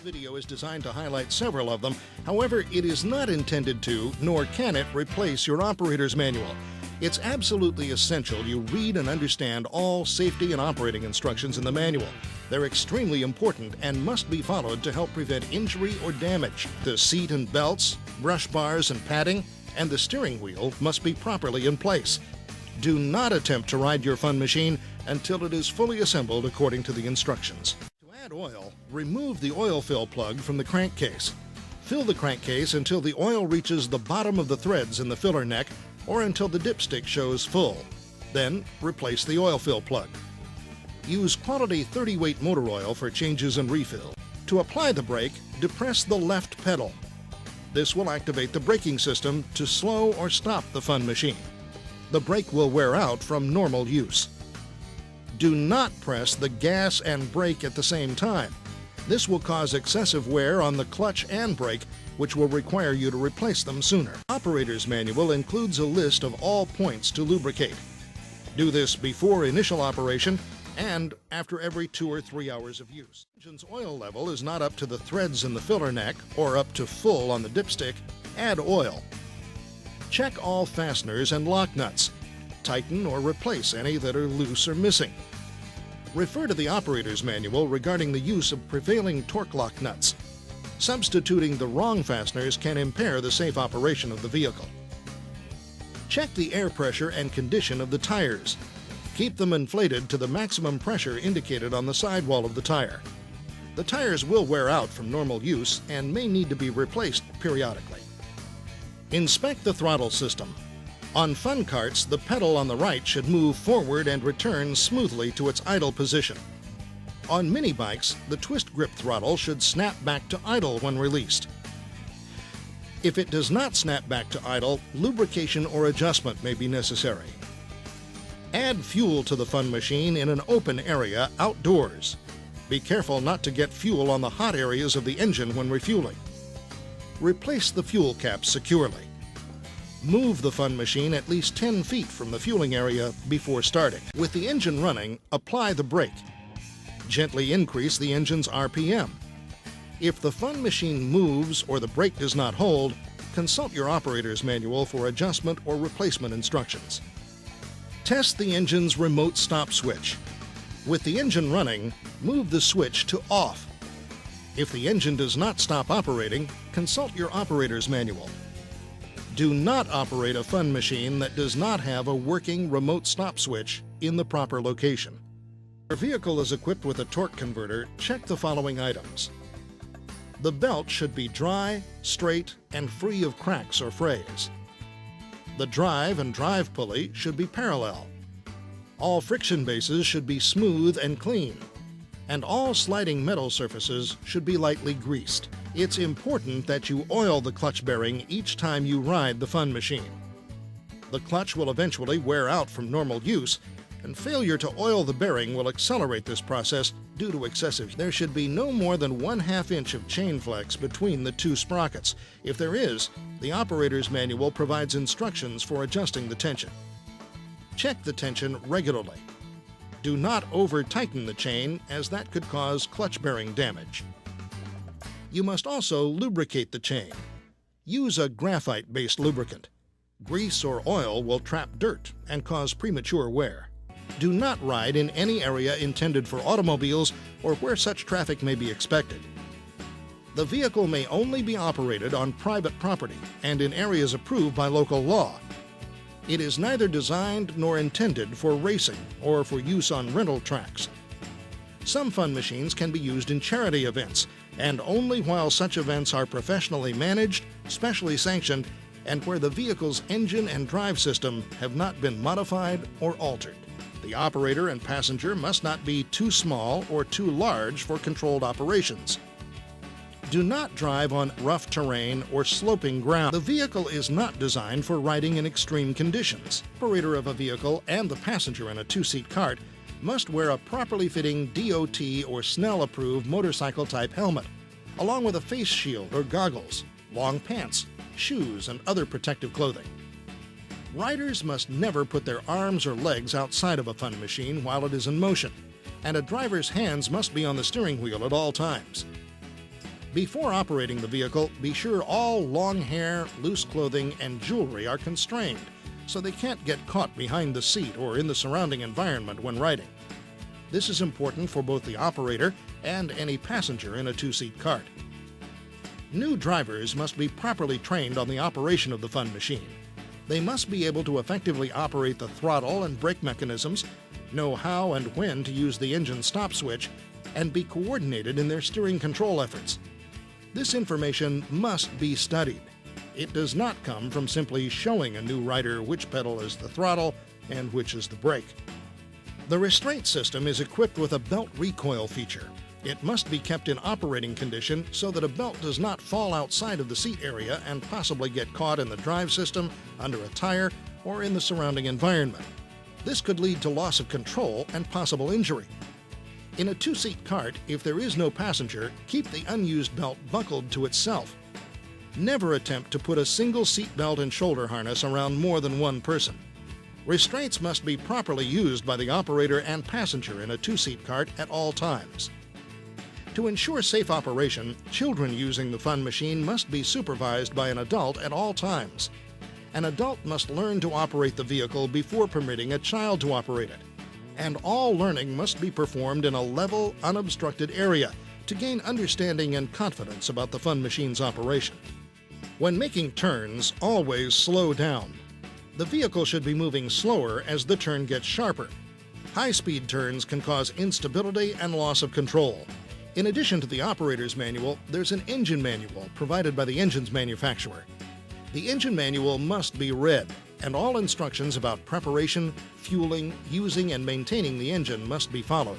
video is designed to highlight several of them. However, it is not intended to, nor can it replace your operator's manual. It's absolutely essential you read and understand all safety and operating instructions in the manual. They're extremely important and must be followed to help prevent injury or damage. The seat and belts, brush bars and padding, and the steering wheel must be properly in place. Do not attempt to ride your fun machine until it is fully assembled according to the instructions. To add oil, remove the oil fill plug from the crankcase. Fill the crankcase until the oil reaches the bottom of the threads in the filler neck or until the dipstick shows full. Then replace the oil fill plug. Use quality 30-weight motor oil for changes and refill. To apply the brake, depress the left pedal. This will activate the braking system to slow or stop the fun machine. The brake will wear out from normal use. Do not press the gas and brake at the same time. This will cause excessive wear on the clutch and brake, which will require you to replace them sooner. Operator's manual includes a list of all points to lubricate. Do this before initial operation and after every 2 or 3 hours of use. The engine's oil level is not up to the threads in the filler neck or up to full on the dipstick. Add oil. Check all fasteners and lock nuts. Tighten or replace any that are loose or missing. Refer to the operator's manual regarding the use of prevailing torque lock nuts. Substituting the wrong fasteners can impair the safe operation of the vehicle. Check the air pressure and condition of the tires. Keep them inflated to the maximum pressure indicated on the sidewall of the tire. The tires will wear out from normal use and may need to be replaced periodically. Inspect the throttle system. On fun carts, the pedal on the right should move forward and return smoothly to its idle position. On mini bikes, the twist grip throttle should snap back to idle when released. If it does not snap back to idle, lubrication or adjustment may be necessary. Add fuel to the fun machine in an open area outdoors. Be careful not to get fuel on the hot areas of the engine when refueling. Replace the fuel cap securely. Move the fun machine at least 10 feet from the fueling area before starting. With the engine running, apply the brake. Gently increase the engine's RPM. If the fun machine moves or the brake does not hold, consult your operator's manual for adjustment or replacement instructions. Test the engine's remote stop switch. With the engine running, move the switch to off. If the engine does not stop operating, consult your operator's manual. Do not operate a fun machine that does not have a working remote stop switch in the proper location. If your vehicle is equipped with a torque converter, check the following items. The belt should be dry, straight, and free of cracks or frays. The drive and drive pulley should be parallel. All friction bases should be smooth and clean. And all sliding metal surfaces should be lightly greased. It's important that you oil the clutch bearing each time you ride the fun machine. The clutch will eventually wear out from normal use, and failure to oil the bearing will accelerate this process due to excessive. There should be no more than 1/2 inch of chain flex between the two sprockets. If there is, the operator's manual provides instructions for adjusting the tension. Check the tension regularly. Do not over-tighten the chain, as that could cause clutch bearing damage. You must also lubricate the chain. Use a graphite-based lubricant. Grease or oil will trap dirt and cause premature wear. Do not ride in any area intended for automobiles or where such traffic may be expected. The vehicle may only be operated on private property and in areas approved by local law. It is neither designed nor intended for racing or for use on rental tracks. Some fun machines can be used in charity events, and only while such events are professionally managed, specially sanctioned, and where the vehicle's engine and drive system have not been modified or altered. The operator and passenger must not be too small or too large for controlled operations. Do not drive on rough terrain or sloping ground. The vehicle is not designed for riding in extreme conditions. The operator of a vehicle and the passenger in a 2-seat cart must wear a properly fitting DOT or Snell-approved motorcycle-type helmet, along with a face shield or goggles, long pants, shoes, and other protective clothing. Riders must never put their arms or legs outside of a fun machine while it is in motion, and a driver's hands must be on the steering wheel at all times. Before operating the vehicle, be sure all long hair, loose clothing, and jewelry are constrained so they can't get caught behind the seat or in the surrounding environment when riding. This is important for both the operator and any passenger in a two-seat cart. New drivers must be properly trained on the operation of the fun machine. They must be able to effectively operate the throttle and brake mechanisms, know how and when to use the engine stop switch, and be coordinated in their steering control efforts. This information must be studied. It does not come from simply showing a new rider which pedal is the throttle and which is the brake. The restraint system is equipped with a belt recoil feature. It must be kept in operating condition so that a belt does not fall outside of the seat area and possibly get caught in the drive system, under a tire, or in the surrounding environment. This could lead to loss of control and possible injury. In a two-seat cart, if there is no passenger, keep the unused belt buckled to itself. Never attempt to put a single seat belt and shoulder harness around more than one person. Restraints must be properly used by the operator and passenger in a two-seat cart at all times. To ensure safe operation, children using the fun machine must be supervised by an adult at all times. An adult must learn to operate the vehicle before permitting a child to operate it. And all learning must be performed in a level, unobstructed area to gain understanding and confidence about the fun machine's operation. When making turns, always slow down. The vehicle should be moving slower as the turn gets sharper. High-speed turns can cause instability and loss of control. In addition to the operator's manual, there's an engine manual provided by the engine's manufacturer. The engine manual must be read, and all instructions about preparation, fueling, using, and maintaining the engine must be followed.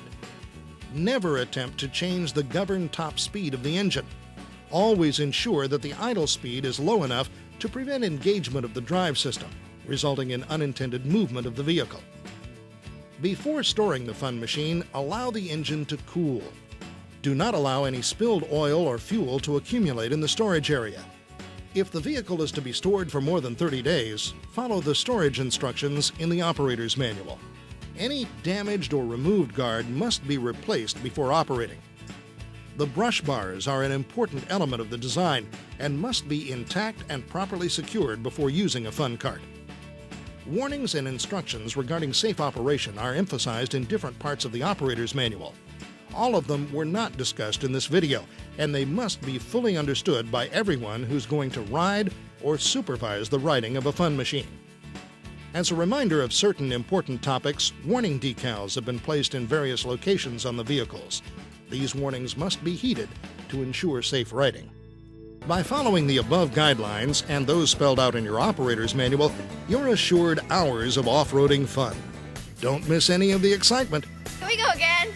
Never attempt to change the governed top speed of the engine. Always ensure that the idle speed is low enough to prevent engagement of the drive system, resulting in unintended movement of the vehicle. Before storing the fun machine, allow the engine to cool. Do not allow any spilled oil or fuel to accumulate in the storage area. If the vehicle is to be stored for more than 30 days, follow the storage instructions in the operator's manual. Any damaged or removed guard must be replaced before operating. The brush bars are an important element of the design and must be intact and properly secured before using a fun cart. Warnings and instructions regarding safe operation are emphasized in different parts of the operator's manual. All of them were not discussed in this video, and they must be fully understood by everyone who's going to ride or supervise the riding of a fun machine. As a reminder of certain important topics, warning decals have been placed in various locations on the vehicles. These warnings must be heeded to ensure safe riding. By following the above guidelines and those spelled out in your operator's manual, you're assured hours of off-roading fun. Don't miss any of the excitement. Here we go again.